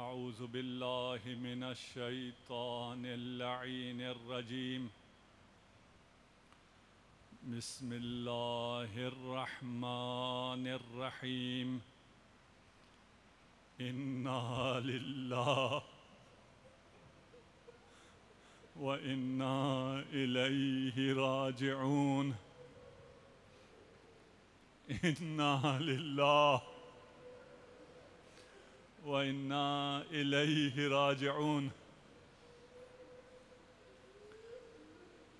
أعوذ بالله من الشيطان اللعين الرجيم بسم الله الرحمن الرحيم إنا لله وإنا إليه راجعون إنا لله وإنا إليه راجعون۔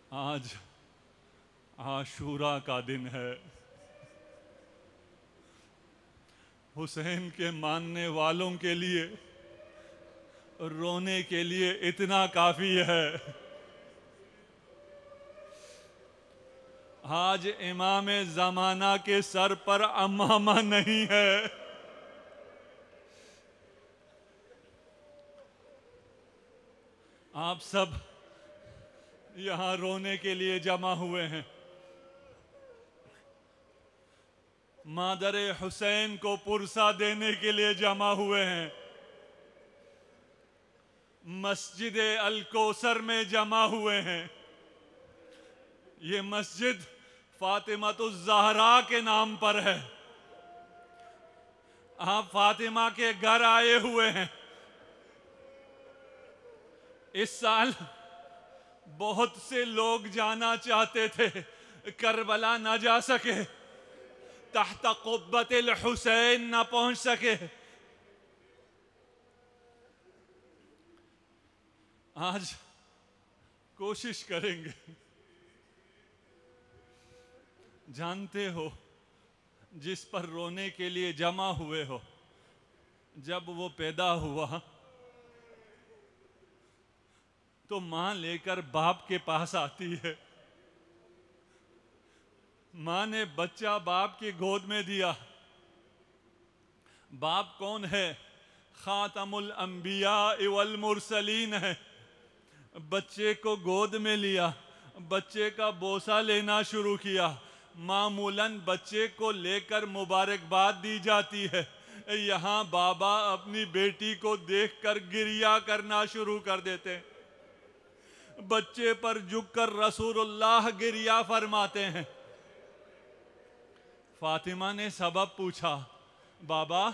آج عاشورہ کا دن ہے۔ حسین کے ماننے والوں کے لیے رونے کے لیے اتنا کافی ہے۔ آج امام زمانہ کے سر پر عمامہ نہیں ہے۔ آپ سب یہاں رونے کے لیے جمع ہوئے ہیں۔ مادر حسین کو پرسہ دینے کے لیے جمع ہوئے ہیں۔ مسجد الکوثر میں جمع ہوئے ہیں۔ یہ مسجد فاطمۃ الزہرا کے نام پر ہے۔ آپ فاطمہ کے گھر آئے ہوئے ہیں۔ اس سال بہت سے لوگ جانا چاہتے تھے، کربلا نہ جا سکے، تحت قبۃ الحسین نہ پہنچ سکے۔ آج کوشش کریں گے۔ جانتے ہو جس پر رونے کے لیے جمع ہوئے ہو، جب وہ پیدا ہوا تو ماں لے کر باپ کے پاس آتی ہے۔ ماں نے بچہ باپ کی گود میں دیا۔ باپ کون ہے؟ خاتم الانبیاء والمرسلین ہے۔ بچے کو گود میں لیا، بچے کا بوسہ لینا شروع کیا۔ معمولاً بچے کو لے کر مبارکباد دی جاتی ہے۔ یہاں بابا اپنی بیٹی کو دیکھ کر گریہ کرنا شروع کر دیتے ہیں۔ بچے پر جھک کر رسول اللہ گریہ فرماتے ہیں۔ فاطمہ نے سبب پوچھا، بابا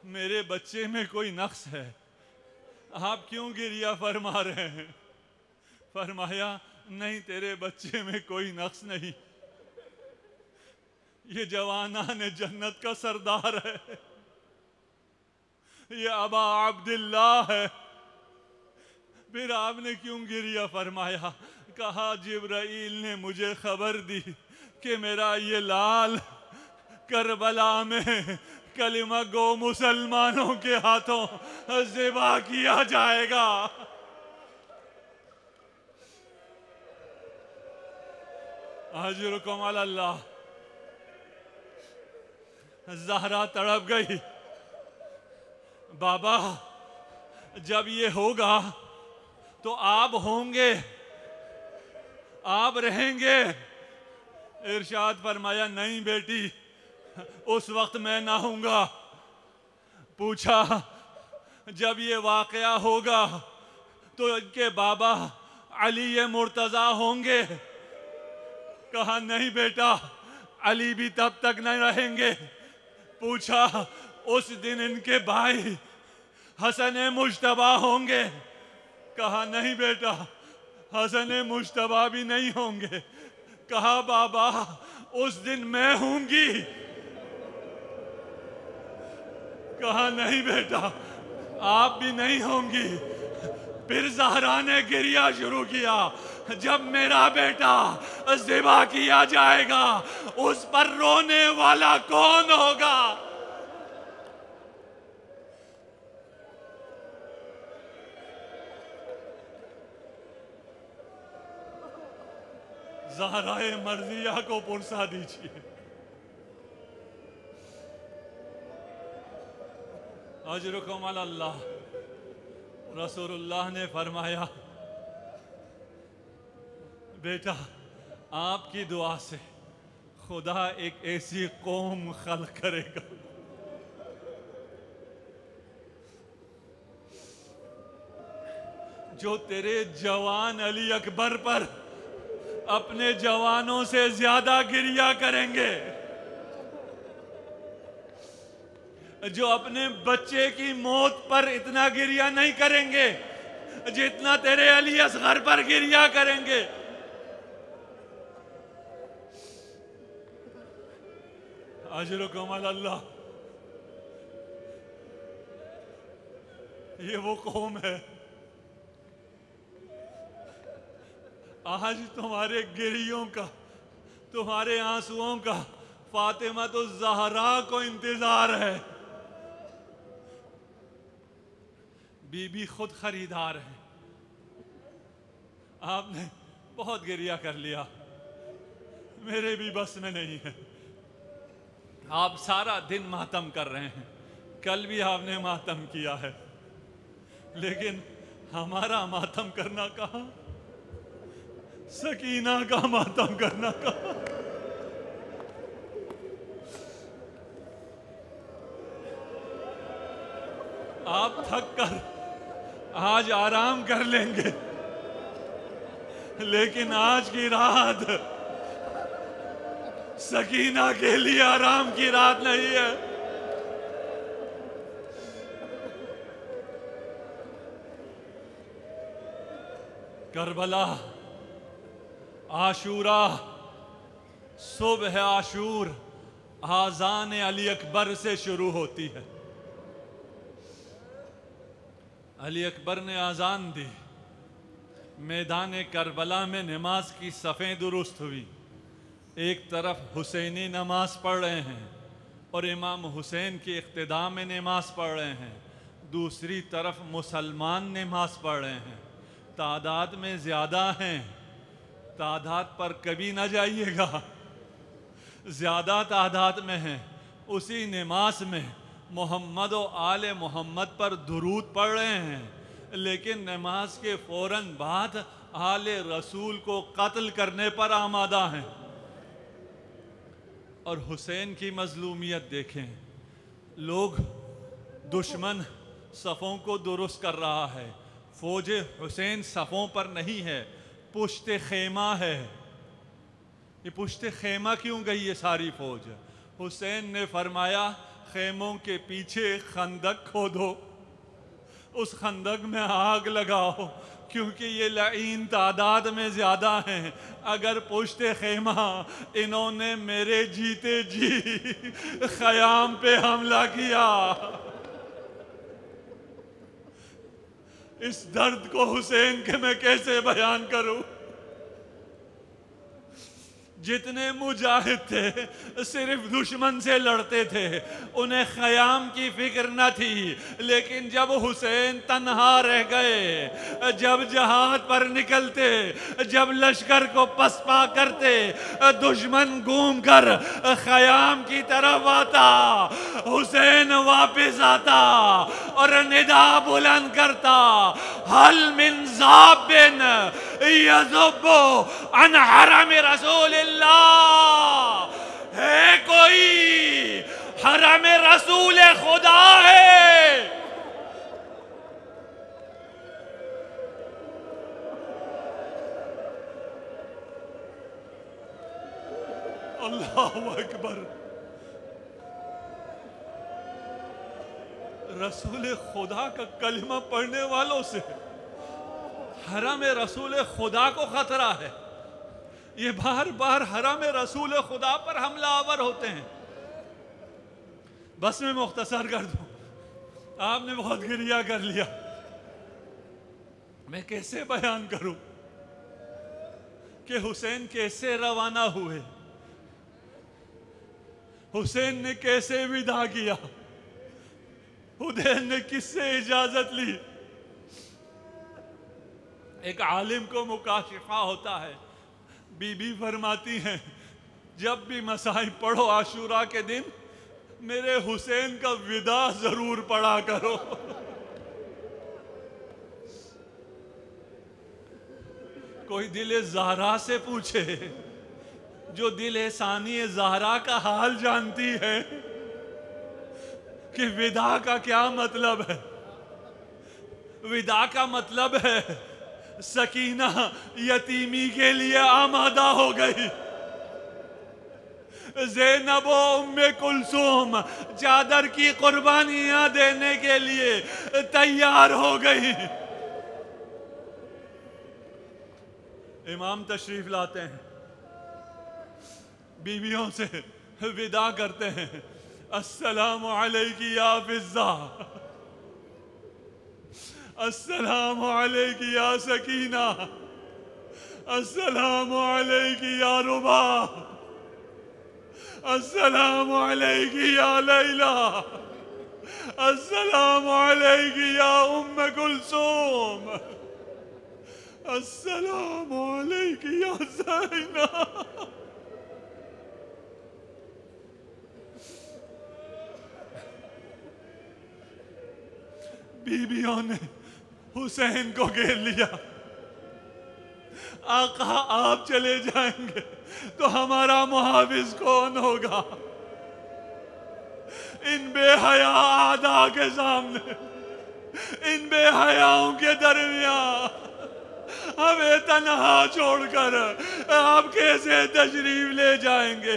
میرے بچے میں کوئی نقص ہے، آپ کیوں گریہ فرما رہے ہیں؟ فرمایا نہیں، تیرے بچے میں کوئی نقص نہیں، یہ جوانان جنت کا سردار ہے، یہ ابا عبداللہ ہے۔ پھر آپ نے کیوں گریہ فرمایا؟ کہا جبرائیل نے مجھے خبر دی کہ میرا یہ لال کربلا میں کلمہ گو مسلمانوں کے ہاتھوں ذبح کیا جائے گا۔ اجرکم علی اللہ۔ زہرا تڑپ گئی، بابا جب یہ ہوگا تو آپ ہوں گے، آپ رہیں گے۔ ارشاد فرمایا نہیں بیٹی، اس وقت میں نہ ہوں گا۔ پوچھا جب یہ واقعہ ہوگا تو ان کے بابا علی مرتضیٰ ہوں گے؟ کہا نہیں بیٹا، علی بھی تب تک نہیں رہیں گے۔ پوچھا اس دن ان کے بھائی حسن مجتبیٰ ہوں گے؟ کہا نہیں بیٹا، حسن مجتبیٰ بھی نہیں ہوں گے۔ کہا بابا اس دن میں ہوں گی؟ کہا نہیں بیٹا، آپ بھی نہیں ہوں گی۔ پھر زہرا نے گریہ شروع کیا، جب میرا بیٹا ذبح کیا جائے گا اس پر رونے والا کون ہوگا؟ زہرائے مرضیہ کو پرسہ دیجیے۔ اجرکم علی اللہ۔ رسول اللہ نے فرمایا بیٹا آپ کی دعا سے خدا ایک ایسی قوم خلق کرے گا جو تیرے جوان علی اکبر پر اپنے جوانوں سے زیادہ گریہ کریں گے، جو اپنے بچے کی موت پر اتنا گریہ نہیں کریں گے جتنا تیرے علی اصغر پر گریہ کریں گے. اجرکم علی اللہ. یہ وہ قوم ہے آج تمہارے گریوں کا، تمہارے آنسوؤں کا فاطمہ الزہرا کو انتظار ہے. بی بی خود خریدار ہے. آپ نے بہت گریہ کر لیا، میرے بھی بس میں نہیں ہے. آپ سارا دن ماتم کر رہے ہیں، کل بھی آپ نے ماتم کیا ہے، لیکن ہمارا ماتم کرنا کہاں، سکینہ کا ماتم کرنا کہاں. آپ تھک کر آج آرام کر لیں گے، لیکن آج کی رات سکینہ کے لیے آرام کی رات نہیں ہے. کربلا، عاشورہ، صبح عاشور آذان علی اکبر سے شروع ہوتی ہے. علی اکبر نے آذان دی، میدان کربلا میں نماز کی صفیں درست ہوئی. ایک طرف حسینی نماز پڑھ رہے ہیں اور امام حسین کی اقتداء میں نماز پڑھ رہے ہیں، دوسری طرف مسلمان نماز پڑھ رہے ہیں. تعداد میں زیادہ ہیں، تعداد پر کبھی نہ جائیے گا، زیادہ تعداد میں ہیں. اسی نماز میں محمد و آل محمد پر درود پڑھ رہے ہیں، لیکن نماز کے فوراً بعد آل رسول کو قتل کرنے پر آمادہ ہیں. اور حسین کی مظلومیت دیکھیں، لوگ، دشمن صفوں کو درست کر رہا ہے، فوج حسین صفوں پر نہیں ہے، پشت خیمہ ہے. یہ پشت خیمہ کیوں گئی یہ ساری فوج؟ حسین نے فرمایا خیموں کے پیچھے خندق کھودو، اس خندق میں آگ لگاؤ، کیونکہ یہ لعین تعداد میں زیادہ ہیں. اگر پشت خیمہ انہوں نے میرے جیتے جی خیام پہ حملہ کیا. اس درد کو حسین کے میں کیسے بیان کروں؟ جتنے مجاہد تھے صرف دشمن سے لڑتے تھے، انہیں خیام کی فکر نہ تھی. لیکن جب حسین تنہا رہ گئے، جب جہاد پر نکلتے، جب لشکر کو پسپا کرتے، دشمن گھوم کر خیام کی طرف آتا، حسین واپس آتا اور ندا بلند کرتا، حل من ذاب یذب عن حرم رسول اللہ. ہے کوئی حرم رسول خدا ہے؟ اللہ اکبر. رسول خدا کا کلمہ پڑھنے والوں سے حرم رسول خدا کو خطرہ ہے. یہ بار بار حرم رسول خدا پر حملہ آور ہوتے ہیں. بس میں مختصر کر دوں، آپ نے بہت گریہ کر لیا، میں کیسے بیان کروں کہ حسین کیسے روانہ ہوئے، حسین نے کیسے وداع کیا، حسین نے کس سے اجازت لی. ایک عالم کو مکاشفہ ہوتا ہے، بی بی فرماتی ہیں جب بھی مصائب پڑھو عاشورہ کے دن میرے حسین کا وداع ضرور پڑھا کرو. کوئی دل زہرا سے پوچھے، جو دل ثانی زہرا کا حال جانتی ہے کہ وداع کا کیا مطلب ہے. وداع کا مطلب ہے سکینہ یتیمی کے لیے آمادہ ہو گئی، زینب و ام کلثوم چادر کی قربانیاں دینے کے لیے تیار ہو گئی۔ امام تشریف لاتے ہیں، بیویوں سے وداع کرتے ہیں، السلام علیک یا فضہ، السلام علیک یا سکینہ، السلام علیک یا ربا، السلام علیک یا لیلہ، السلام علیک یا ام کلثوم، السلام علیک یا زینب۔ بیویوں نے حسین کو گھیر لیا، آقا آپ چلے جائیں گے تو ہمارا محافظ کون ہوگا؟ ان بے حیا اعداء کے سامنے، ان بے حیاؤں کے درمیان ہمیں تنہا چھوڑ کر آپ کیسے تشریف لے جائیں گے؟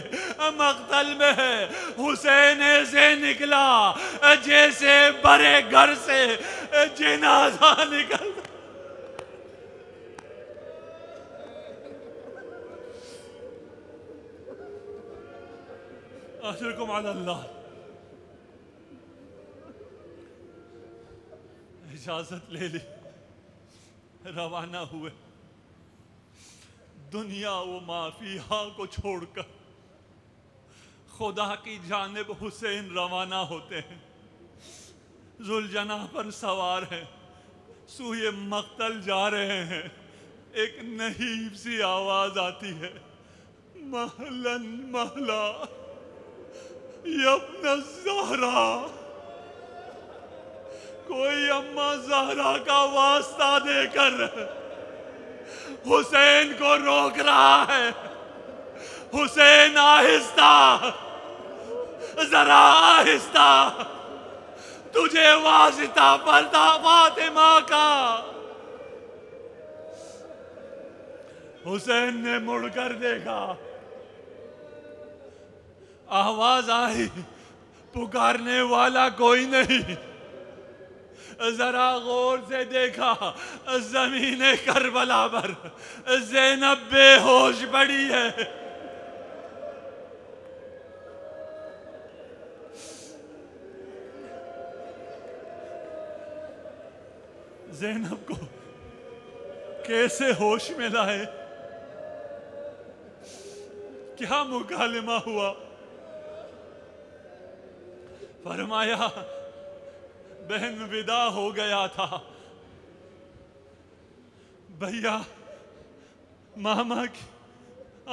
مقتل میں ہے، حسین ایسے نکلا جیسے برے گھر سے جنازہ نکلتا۔ اشرکم علی اللہ۔ اجازت لے لی، روانہ ہوئے، دنیا و ما فیہا کو چھوڑ کر خدا کی جانب حسین روانہ ہوتے ہیں، ذوالجناح پر سوار ہیں، سوئے مقتل جا رہے ہیں۔ ایک نحیب سی آواز آتی ہے، مہلن مہلا یا ابن الزہرا، کوئی اماں زہرا کا واسطہ دے کر حسین کو روک رہا ہے۔ حسین آہستہ، ذرا آہستہ، تجھے واسطہ پڑتا فاطمہ کا۔ حسین نے مڑ کر دیکھا، آواز آئی، پکارنے والا کوئی نہیں۔ ذرا غور سے دیکھا، زمین کربلا پر زینب بے ہوش پڑی ہے۔ زینب کو کیسے ہوش میں لائے؟ کیا مکالمہ ہوا؟ فرمایا بہن ودا ہو گیا تھا، بھیا ماما کی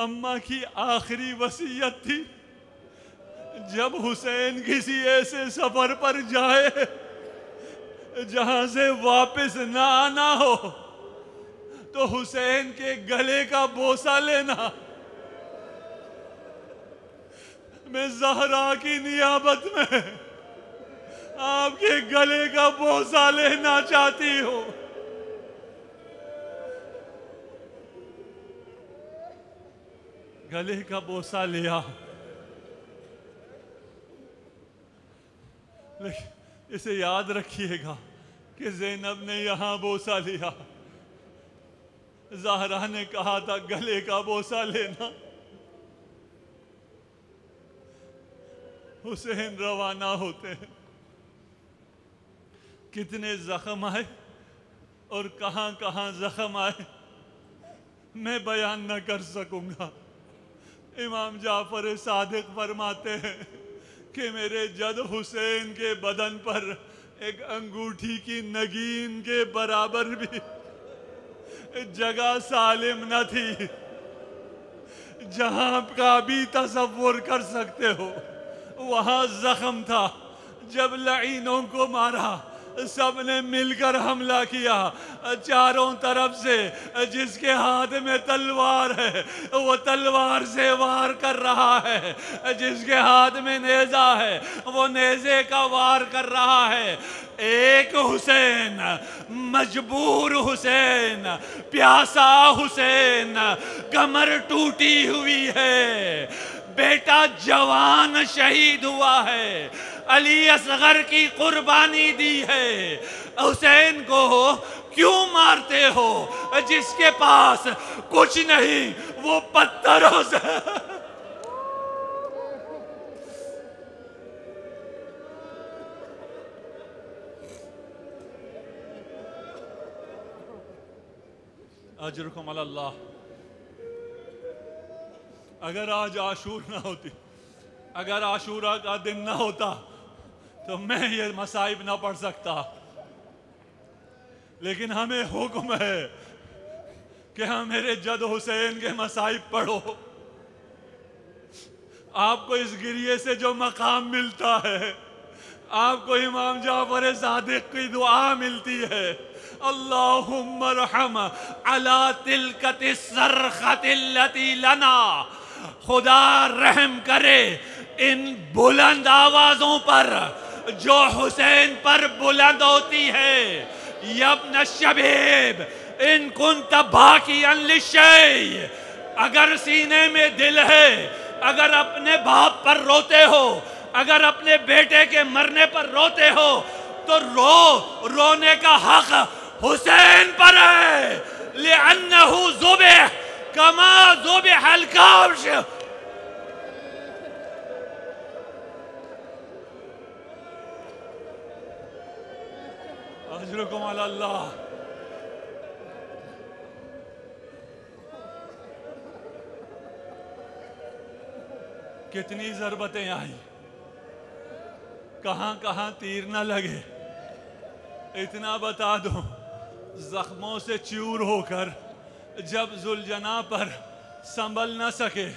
اماں کی آخری وصیت تھی، جب حسین کسی ایسے سفر پر جائے جہاں سے واپس نہ آنا ہو تو حسین کے گلے کا بوسہ لینا۔ میں زہرا کی نیابت میں آپ کے گلے کا بوسہ لینا چاہتی ہوں۔ گلے کا بوسہ لیا، لیکن اسے یاد رکھیے گا کہ زینب نے یہاں بوسہ لیا، زہرا نے کہا تھا گلے کا بوسہ لینا۔ حسین روانہ ہوتے ہیں، کتنے زخم آئے اور کہاں کہاں زخم آئے میں بیان نہ کر سکوں گا۔ امام جعفر صادق فرماتے ہیں کہ میرے جد حسین کے بدن پر ایک انگوٹھی کی نگین کے برابر بھی جگہ سالم نہ تھی۔ جہاں کا بھی تصور کر سکتے ہو وہاں زخم تھا۔ جب لعینوں کو مارا سب نے مل کر حملہ کیا چاروں طرف سے. جس کے ہاتھ میں تلوار ہے وہ تلوار سے وار کر رہا ہے, جس کے ہاتھ میں نیزہ ہے وہ نیزے کا وار کر رہا ہے. ایک حسین, مجبور حسین, پیاسا حسین, کمر ٹوٹی ہوئی ہے, بیٹا جوان شہید ہوا ہے, علی اصغر کی قربانی دی ہے. حسین کو کیوں مارتے ہو؟ جس کے پاس کچھ نہیں وہ پتھروں سے. اجرکم علی اللہ. اگر آج عاشور نہ ہوتی, اگر عاشورہ کا دن نہ ہوتا تو میں یہ مصائب نہ پڑھ سکتا. لیکن ہمیں حکم ہے کہ ہم میرے جد حسین کے مصائب پڑھو. آپ کو اس گریے سے جو مقام ملتا ہے, آپ کو امام جعفر صادق کی دعا ملتی ہے, اللہم ارحم علی تلکت الصرخۃ التی لنا. خدا رحم کرے ان بلند آوازوں پر جو حسین پر بلند ہوتی ہے. یا ابن الشبیب ان کنت باکیا للشیء, اگر سینے میں دل ہے, اگر اپنے باپ پر روتے ہو, اگر اپنے بیٹے کے مرنے پر روتے ہو تو رونے کا حق حسین پر ہے. لِأَنَّهُ ذُبِحَ كَمَا ذُبِحَ الْكَبْشُ. اجرکم علی اللہ. کتنی ضربتیں آئیں, کہاں کہاں تیر نہ لگے. اتنا بتا دوں, زخموں سے چور ہو کر جب ذوالجناح پر سنبھل نہ سکے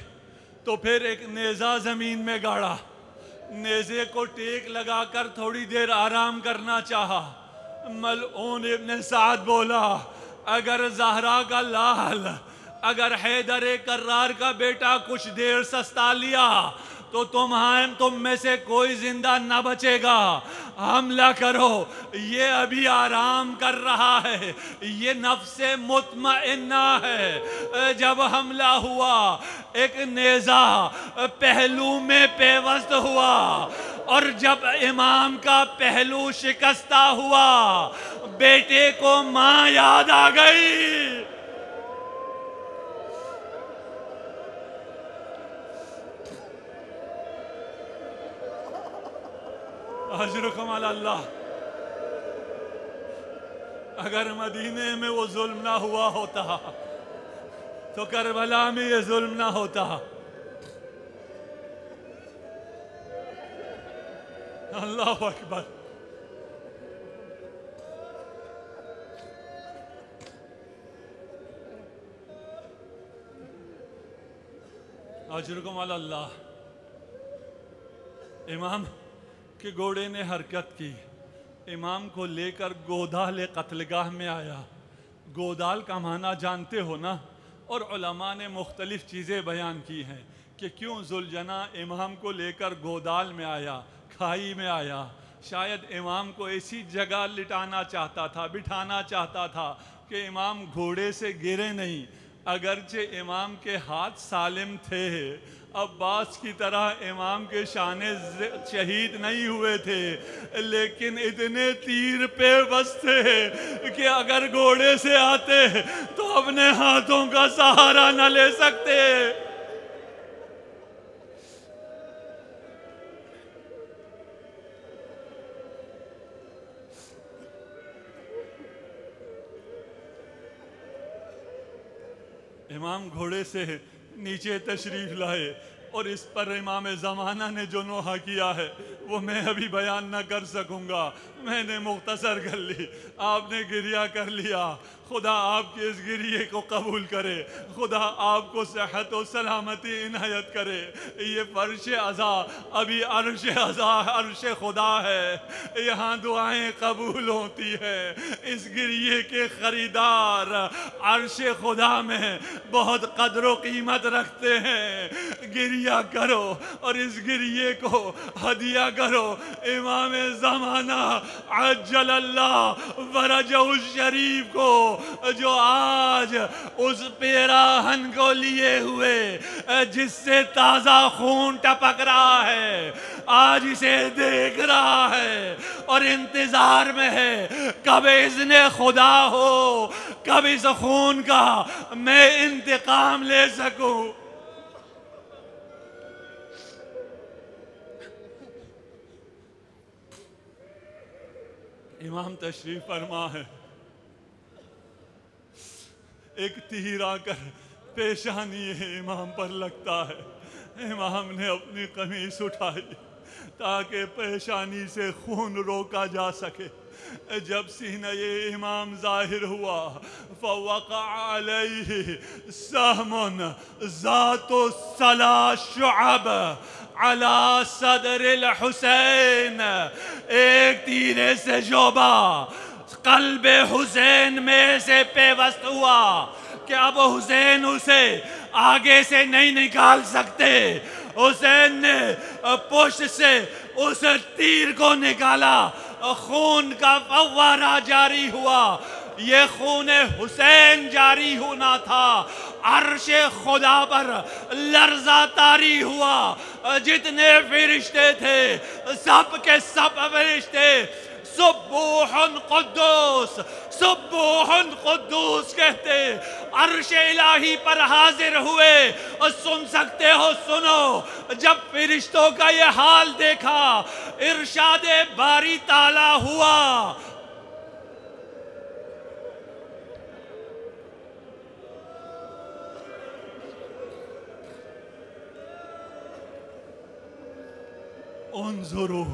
تو پھر ایک نیزہ زمین میں گاڑا. نیزے کو ٹیک لگا کر تھوڑی دیر آرام کرنا چاہا. ملعون ابن سعد بولا, اگر زہرا کا لال, اگر حیدر کرار کا بیٹا کچھ دیر سستا لیا تو تم میں سے کوئی زندہ نہ بچے گا. حملہ کرو, یہ ابھی آرام کر رہا ہے, یہ نفس مطمئنہ ہے. جب حملہ ہوا ایک نیزہ پہلو میں پیوست ہوا, اور جب امام کا پہلو شکستہ ہوا بیٹے کو ماں یاد آ گئی. اجرکم علی اللہ. اگر مدینے میں وہ ظلم نہ ہوا ہوتا تو کربلا میں یہ ظلم نہ ہوتا. اللہ اکبر. اجرکم علی اللہ. امام کے گھوڑے نے حرکت کی, امام کو لے کر گودال قتلگاہ میں آیا. گودال کا معنی جانتے ہو نا, اور علماء نے مختلف چیزیں بیان کی ہیں کہ کیوں ذوالجناح امام کو لے کر گودال میں آیا, کھائی میں آیا. شاید امام کو ایسی جگہ لٹانا چاہتا تھا, بٹھانا چاہتا تھا کہ امام گھوڑے سے گرے نہیں. اگرچہ امام کے ہاتھ سالم تھے, عباس کی طرح امام کے شانے شہید نہیں ہوئے تھے, لیکن اتنے تیر پہ بس تھے کہ اگر گھوڑے سے آتے تو اپنے ہاتھوں کا سہارا نہ لے سکتے. امام گھوڑے سے نیچے تشریف لائے, اور اس پر امام زمانہ نے جو نوحہ کیا ہے وہ میں ابھی بیان نہ کر سکوں گا، میں نے مختصر کر لی، آپ نے گریہ کر لیا، خدا آپ کے اس گریے کو قبول کرے، خدا آپ کو صحت و سلامتی عنایت کرے۔ یہ فرش عزا ابھی عرش عزا عرش خدا ہے، یہاں دعائیں قبول ہوتی ہے۔ اس گریے کے خریدار عرش خدا میں بہت قدر و قیمت رکھتے ہیں۔ گریہ کرو اور اس گریے کو ہدیہ کرو امام زمانہ عجل اللہ فرجہ الشریف کو، جو آج اس پیراہن کو لیے ہوئے جس سے تازہ خون ٹپک رہا ہے، آج اسے دیکھ رہا ہے اور انتظار میں ہے کب اذن خدا ہو، کب اس خون کا میں انتقام لے سکوں۔ امام تشریف فرما ہے، ایک تیر آ کر پیشانی امام پر لگتا ہے، امام نے اپنی قمیص اٹھائی تاکہ پیشانی سے خون روکا جا سکے۔ جب سینہ امام ظاہر ہوا فوقع علیہ سہم ذات الثلاث شعب علی صدر الحسین، ایک تیرے سے شعبہ قلب حسین میں سے پیوست ہوا کہ اب حسین اسے آگے سے نہیں نکال سکتے۔ حسین نے پشت سے اس تیر کو نکالا، خون کا فوارہ جاری ہوا، یہ خون حسین جاری ہونا تھا۔ عرش خدا پر لرزہ طاری ہوا، جتنے فرشتے تھے سب کے سب فرشتے سبوح قدوس سبوح قدوس کہتے عرش الہی پر حاضر ہوئے۔ اور سن سکتے ہو سنو، جب فرشتوں کا یہ حال دیکھا ارشاد باری تعالی ہوا، انظروا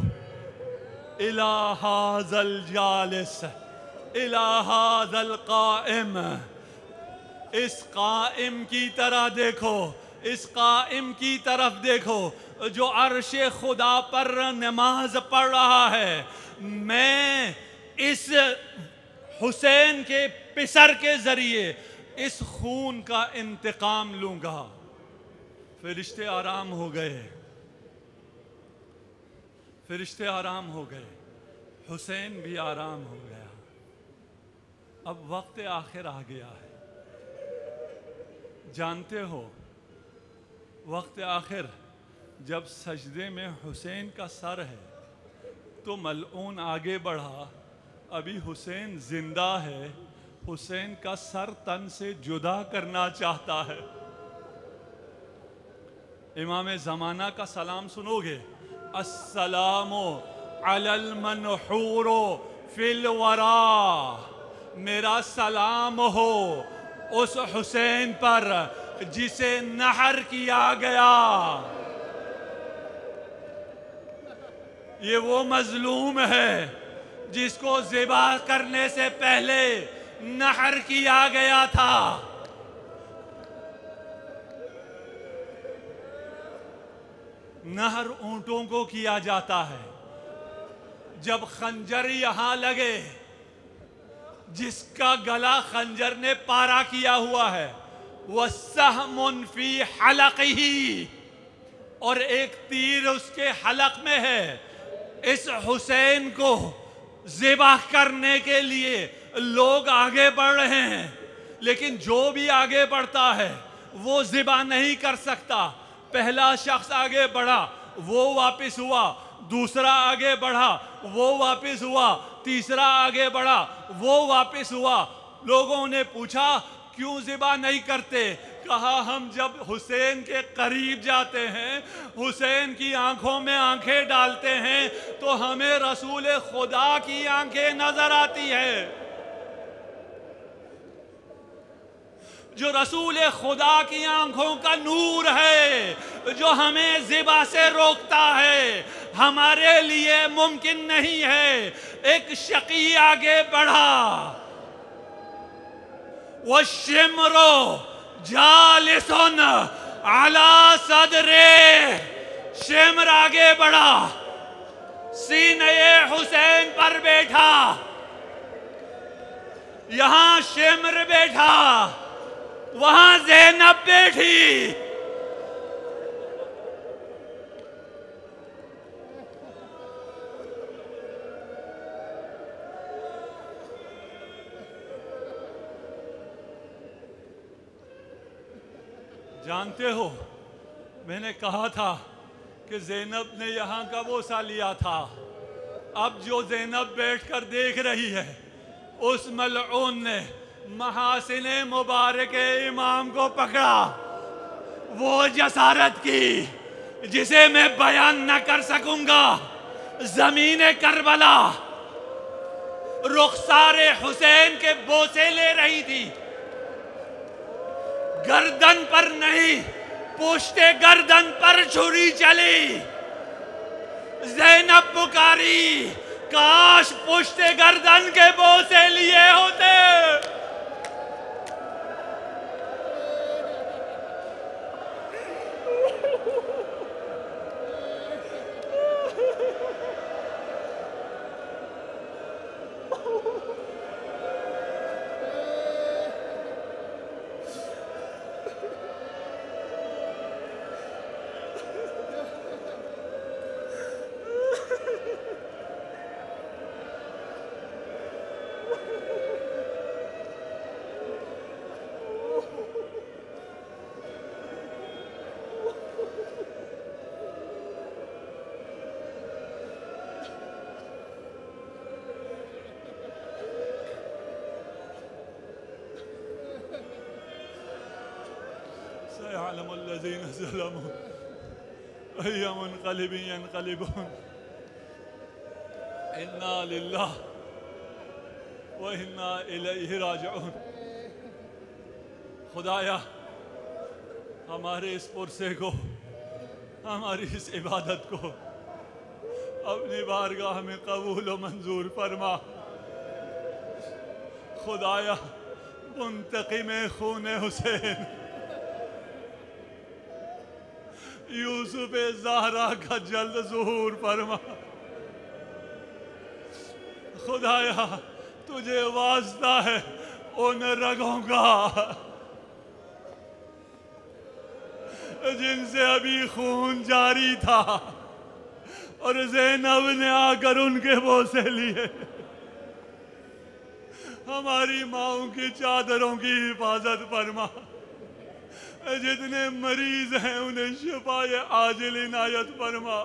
الى هذا الجالس الى هذا القائم، اس قائم کی طرح دیکھو، اس قائم کی طرف دیکھو جو عرش خدا پر نماز پڑھ رہا ہے۔ میں اس حسین کے پسر کے ذریعے اس خون کا انتقام لوں گا۔ فرشتے آرام ہو گئے، فرشتے آرام ہو گئے، حسین بھی آرام ہو گیا۔ اب وقت آخر آ گیا ہے، جانتے ہو وقت آخر جب سجدے میں حسین کا سر ہے تو ملعون آگے بڑھا، ابھی حسین زندہ ہے، حسین کا سر تن سے جدا کرنا چاہتا ہے۔ امام زمانہ کا سلام سنو گے؟ السلام علی المنحور فی الورا، میرا سلام ہو اس حسین پر جسے نحر کیا گیا۔ یہ وہ مظلوم ہے جس کو ذبح کرنے سے پہلے نحر کیا گیا تھا۔ نحر اونٹوں کو کیا جاتا ہے، جب خنجر یہاں لگے، جس کا گلا خنجر نے پارا کیا ہوا ہے، وَسَّهْمٌ فِي حَلَقِهِ، اور ایک تیر اس کے حلق میں ہے۔ اس حسین کو ذبح کرنے کے لیے لوگ آگے بڑھ رہے ہیں، لیکن جو بھی آگے بڑھتا ہے وہ ذبح نہیں کر سکتا۔ پہلا شخص آگے بڑھا، وہ واپس ہوا، دوسرا آگے بڑھا، وہ واپس ہوا، تیسرا آگے بڑھا، وہ واپس ہوا۔ لوگوں نے پوچھا کیوں ذبح نہیں کرتے؟ کہا ہم جب حسین کے قریب جاتے ہیں، حسین کی آنکھوں میں آنکھیں ڈالتے ہیں تو ہمیں رسول خدا کی آنکھیں نظر آتی ہے۔ جو رسول خدا کی آنکھوں کا نور ہے، جو ہمیں ذبح سے روکتا ہے ہمارے لیے ممکن نہیں ہے. ایک شقی آگے بڑھا. والشمر جالس علی صدرہ. شمر آگے بڑھا, سینہ حسین پر بیٹھا. یہاں شمر بیٹھا, وہاں زینب بیٹھی. جانتے ہو, میں نے کہا تھا کہ زینب نے یہاں کا بوسہ لیا تھا. اب جو زینب بیٹھ کر دیکھ رہی ہے, اس ملعون نے محاسن مبارک امام کو پکڑا. وہ جسارت کی جسے میں بیان نہ کر سکوں گا. زمین کربلا رخسار حسین کے بوسے لے رہی تھی. گردن پر نہیں, پشت گردن پر چھری چلی. زینب پکاری, کاش پشت گردن کے بوسے لیے ہوتے. سيعلم الذين ظلموا أي منقلب ينقلبون. إنا لله وإنا إليه راجعون. خدایا ہمارے اس پرسے کو, ہماری اس عبادت کو اپنی بارگاہ میں قبول و منظور فرما. خدایا منتقم خون حسین یوسف زہرا کا جلد ظہور فرما. خدایا تجھے واسطہ ہے ان رگوں کا جن سے ابھی خون جاری تھا, اور زینب نے آ کر ان کے بوسے لیے. ہماری ماؤں کی چادروں کی حفاظت فرما. جتنے مریض ہیں انہیں شفائے عاجل عنایت فرما.